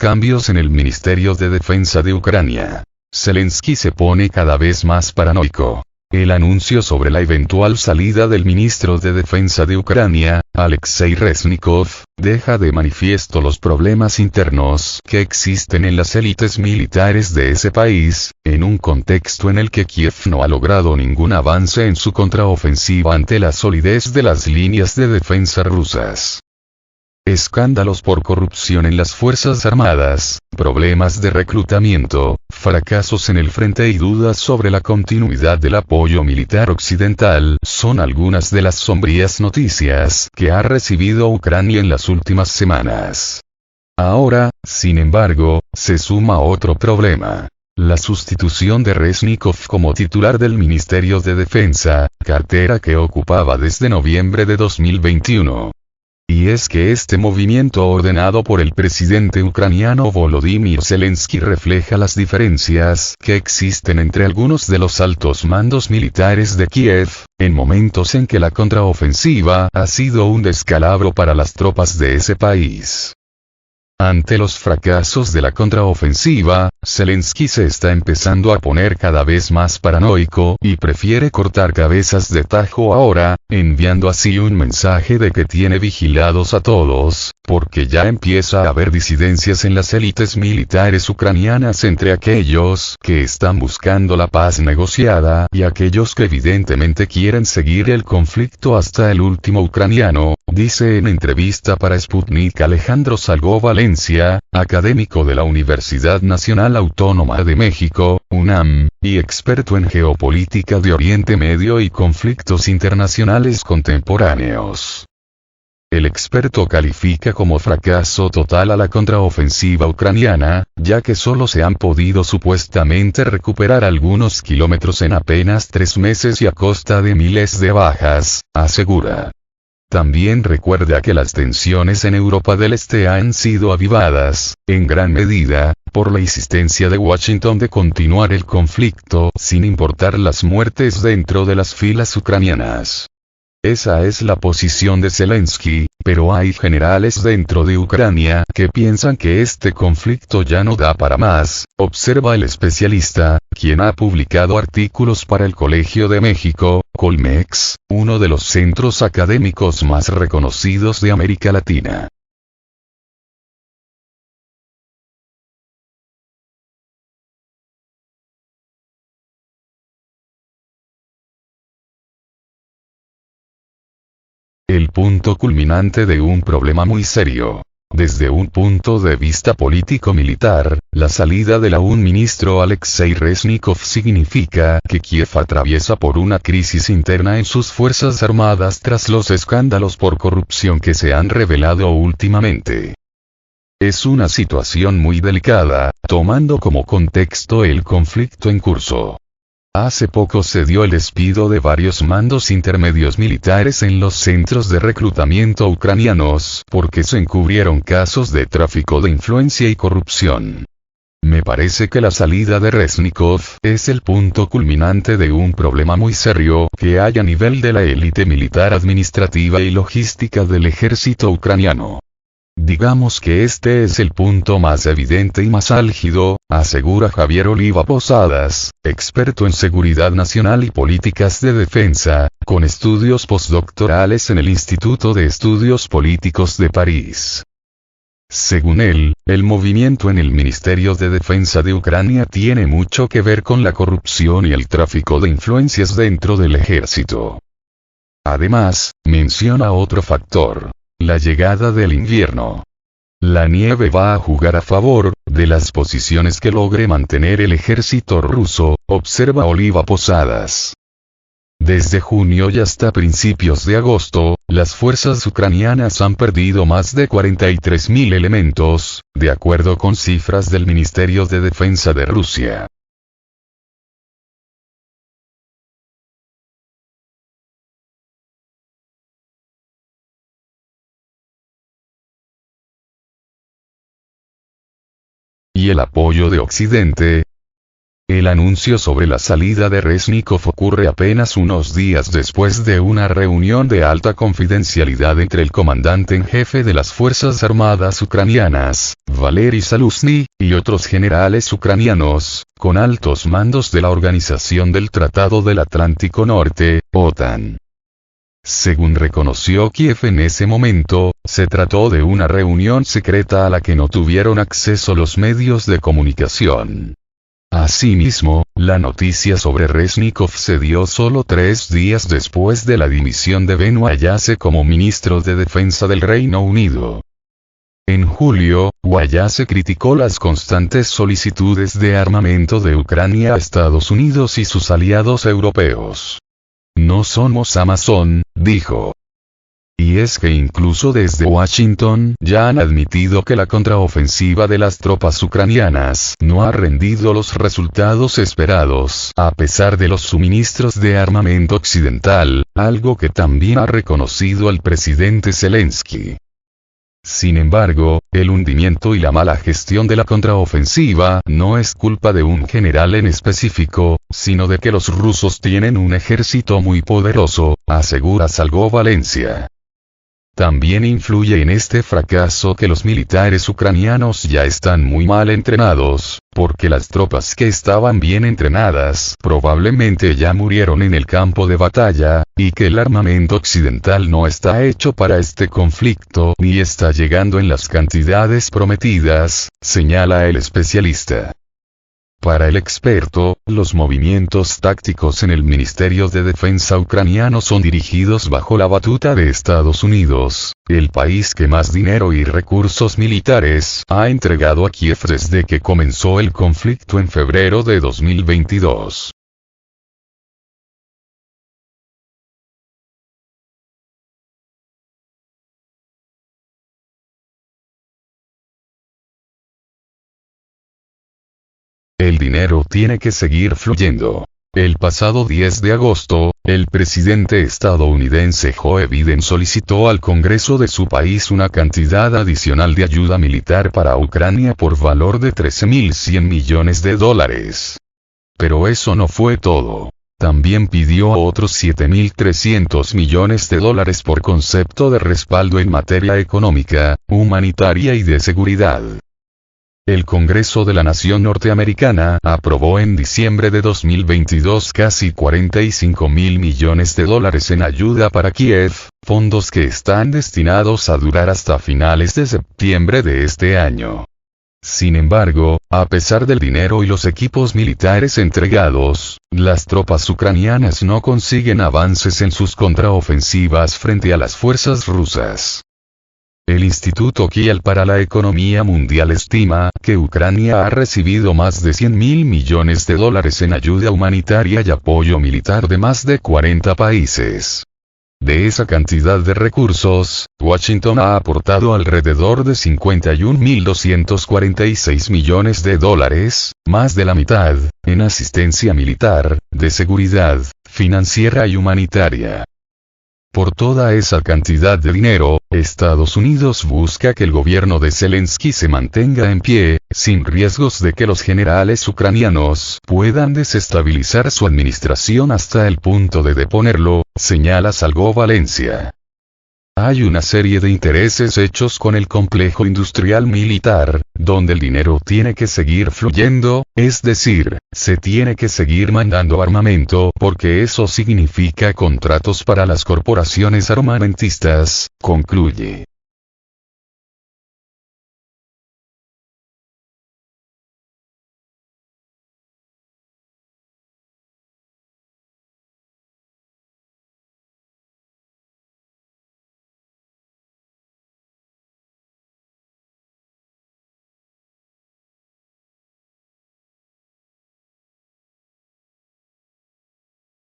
Cambios en el Ministerio de Defensa de Ucrania. Zelensky se pone cada vez más paranoico. El anuncio sobre la eventual salida del ministro de Defensa de Ucrania, Alexei Reznikov, deja de manifiesto los problemas internos que existen en las élites militares de ese país, en un contexto en el que Kiev no ha logrado ningún avance en su contraofensiva ante la solidez de las líneas de defensa rusas. Escándalos por corrupción en las Fuerzas Armadas, problemas de reclutamiento, fracasos en el frente y dudas sobre la continuidad del apoyo militar occidental son algunas de las sombrías noticias que ha recibido Ucrania en las últimas semanas. Ahora, sin embargo, se suma otro problema. La sustitución de Reznikov como titular del Ministerio de Defensa, cartera que ocupaba desde noviembre de 2021. Y es que este movimiento ordenado por el presidente ucraniano Volodymyr Zelensky refleja las diferencias que existen entre algunos de los altos mandos militares de Kiev, en momentos en que la contraofensiva ha sido un descalabro para las tropas de ese país. Ante los fracasos de la contraofensiva, Zelensky se está empezando a poner cada vez más paranoico y prefiere cortar cabezas de tajo ahora, enviando así un mensaje de que tiene vigilados a todos, porque ya empieza a haber disidencias en las élites militares ucranianas entre aquellos que están buscando la paz negociada y aquellos que evidentemente quieren seguir el conflicto hasta el último ucraniano, dice en entrevista para Sputnik Alejandro Salgó Valencia, académico de la Universidad Nacional Autónoma de México, UNAM, y experto en geopolítica de Oriente Medio y conflictos internacionales contemporáneos. El experto califica como fracaso total a la contraofensiva ucraniana, ya que solo se han podido supuestamente recuperar algunos kilómetros en apenas 3 meses y a costa de miles de bajas, asegura. También recuerda que las tensiones en Europa del Este han sido avivadas, en gran medida, por la insistencia de Washington de continuar el conflicto sin importar las muertes dentro de las filas ucranianas. Esa es la posición de Zelensky, pero hay generales dentro de Ucrania que piensan que este conflicto ya no da para más, observa el especialista, quien ha publicado artículos para el Colegio de México, Colmex, uno de los centros académicos más reconocidos de América Latina. El punto culminante de un problema muy serio. Desde un punto de vista político-militar, la salida de un ministro Alexei Reznikov significa que Kiev atraviesa por una crisis interna en sus fuerzas armadas tras los escándalos por corrupción que se han revelado últimamente. Es una situación muy delicada, tomando como contexto el conflicto en curso. Hace poco se dio el despido de varios mandos intermedios militares en los centros de reclutamiento ucranianos porque se encubrieron casos de tráfico de influencia y corrupción. Me parece que la salida de Reznikov es el punto culminante de un problema muy serio que hay a nivel de la élite militar administrativa y logística del ejército ucraniano. Digamos que este es el punto más evidente y más álgido, asegura Javier Oliva Posadas, experto en seguridad nacional y políticas de defensa, con estudios postdoctorales en el Instituto de Estudios Políticos de París. Según él, el movimiento en el Ministerio de Defensa de Ucrania tiene mucho que ver con la corrupción y el tráfico de influencias dentro del ejército. Además, menciona otro factor. La llegada del invierno. La nieve va a jugar a favor de las posiciones que logre mantener el ejército ruso, observa Oliva Posadas. Desde junio y hasta principios de agosto, las fuerzas ucranianas han perdido más de 43.000 elementos, de acuerdo con cifras del Ministerio de Defensa de Rusia. ¿Y el apoyo de Occidente? El anuncio sobre la salida de Reznikov ocurre apenas unos días después de una reunión de alta confidencialidad entre el comandante en jefe de las Fuerzas Armadas ucranianas, Valery Zaluzhny, y otros generales ucranianos, con altos mandos de la Organización del Tratado del Atlántico Norte, OTAN. Según reconoció Kiev en ese momento, se trató de una reunión secreta a la que no tuvieron acceso los medios de comunicación. Asimismo, la noticia sobre Reznikov se dio solo 3 días después de la dimisión de Ben Wallace como ministro de Defensa del Reino Unido. En julio, Wallace criticó las constantes solicitudes de armamento de Ucrania a Estados Unidos y sus aliados europeos. No somos Amazon, dijo. Y es que incluso desde Washington ya han admitido que la contraofensiva de las tropas ucranianas no ha rendido los resultados esperados a pesar de los suministros de armamento occidental, algo que también ha reconocido el presidente Zelensky. Sin embargo, el hundimiento y la mala gestión de la contraofensiva no es culpa de un general en específico, sino de que los rusos tienen un ejército muy poderoso, asegura Salgo Valencia. También influye en este fracaso que los militares ucranianos ya están muy mal entrenados, porque las tropas que estaban bien entrenadas probablemente ya murieron en el campo de batalla, y que el armamento occidental no está hecho para este conflicto ni está llegando en las cantidades prometidas, señala el especialista. Para el experto, los movimientos tácticos en el Ministerio de Defensa ucraniano son dirigidos bajo la batuta de Estados Unidos, el país que más dinero y recursos militares ha entregado a Kiev desde que comenzó el conflicto en febrero de 2022. El dinero tiene que seguir fluyendo. El pasado 10 de agosto, el presidente estadounidense Joe Biden solicitó al Congreso de su país una cantidad adicional de ayuda militar para Ucrania por valor de $13.100 millones. Pero eso no fue todo. También pidió otros $7.300 millones por concepto de respaldo en materia económica, humanitaria y de seguridad. El Congreso de la Nación Norteamericana aprobó en diciembre de 2022 casi $45.000 millones en ayuda para Kiev, fondos que están destinados a durar hasta finales de septiembre de este año. Sin embargo, a pesar del dinero y los equipos militares entregados, las tropas ucranianas no consiguen avances en sus contraofensivas frente a las fuerzas rusas. El Instituto Kiel para la Economía Mundial estima que Ucrania ha recibido más de $100.000 millones en ayuda humanitaria y apoyo militar de más de 40 países. De esa cantidad de recursos, Washington ha aportado alrededor de $51.246 millones, más de la mitad, en asistencia militar, de seguridad, financiera y humanitaria. Por toda esa cantidad de dinero, Estados Unidos busca que el gobierno de Zelensky se mantenga en pie, sin riesgos de que los generales ucranianos puedan desestabilizar su administración hasta el punto de deponerlo, señala Salgo Valencia. Hay una serie de intereses hechos con el complejo industrial militar, donde el dinero tiene que seguir fluyendo, es decir, se tiene que seguir mandando armamento porque eso significa contratos para las corporaciones armamentistas, concluye.